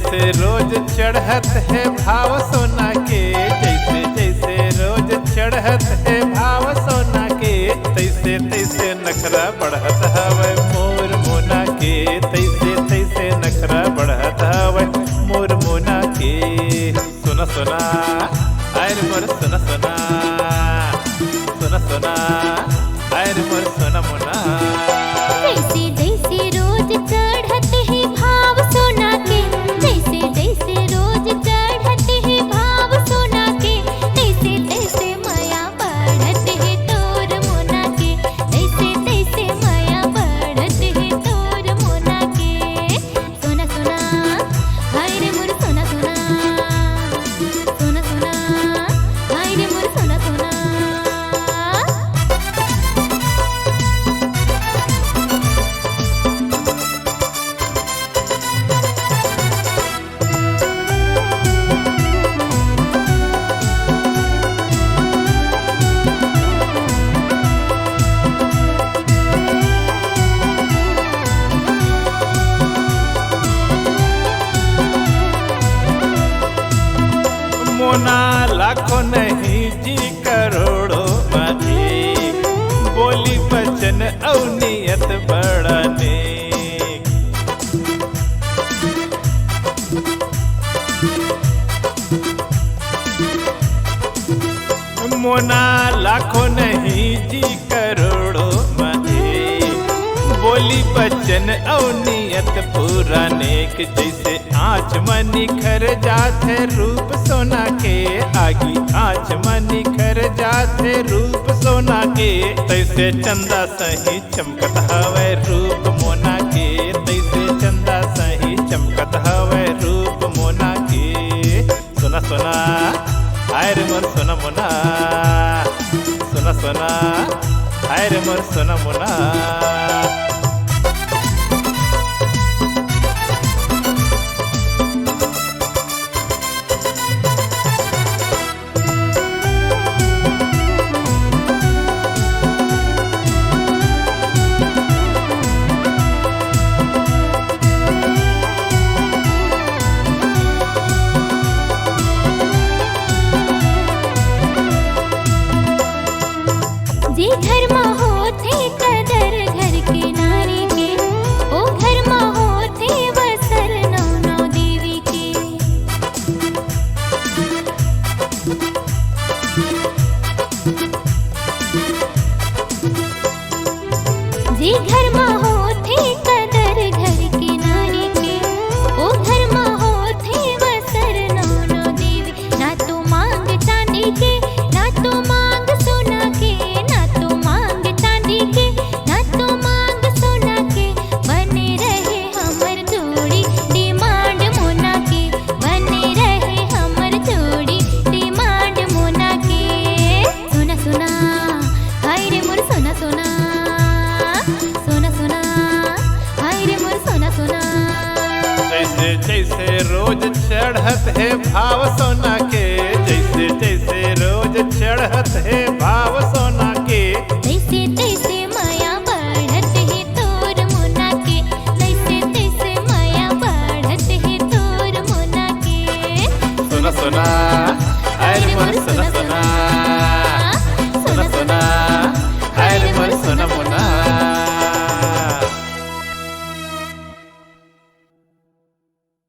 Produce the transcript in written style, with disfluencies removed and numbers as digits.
जैसे रोज चढ़त है भाव सोना के, जैसे जैसे रोज चढ़त है भाव सोना के, तैसे तैसे नखरा बढ़त हवे मोर मोना के, तैसे तैसे नखरा बढ़त हवे मोर मोना के। सुना सुना आयर मोर सुना सुना, सुना सुना आयर मोर सुना मुना। जैसे जैसे रोज चढ़त है भाव सोना के, जैसे जैसे रोज चढ़त है भाव सोना के, तैसे तैसे माया बढ़त है तोर मोना के, तैसे तैसे माया बढ़त है तोर मोना के। सोना सोना हाय रे मोर सोना सोना, सोना सोना हाय रे मोर सोना सोना। मोना लाखों नहीं जी करोड़ों में, बोली वचन और नियत बड़ा नेक। मोना लाखों नहीं जी करोड़ों में, बोली वचन और नियत पूरा नेक। जैसे आँच में निखर जाते रूप सोना के, आगी आँच में निखर जाते रूप सोना के, तैसे चंदा सही चमकत हवे रूप मोना के, तैसे चंदा सही चमकत हवे रूप मोना के। सुना सुना हाय रे मोर सोना मोना, सुना सुना हाय रे मोर सोना मोना। जे घर में होते कदर घर के नारी के, ओ घर में होते वसर नौ नौ देवी के। जे घर में होते कदर घर के नारी के, ओ घर में होते वसर नौ नौ देवी। ना तो मांग चांदी के, ना तो मांग सोना के, ना तो मांग चांदी के, ना तो मांग सोना के, बने रहे हमर जोड़ी डिमांड मोना के, बने रहे हमर जोड़ी डिमांड मोना के। सोना सोना हाय रे मोर सोना सोना, सोना सोना हाय रे मोर सोना सोना। जैसे जैसे रोज चढ़त है भाव सोना के, जैसे जैसे रोज चढ़त है भाव सोना के, तैसे तैसे माया बढ़त है तोर मोना के, तैसे तैसे माया बढ़त है तोर मोना के। सुना सुना हाय रे मोर सोना सोना, सुना सुना हाय रे मोर सोना मोना।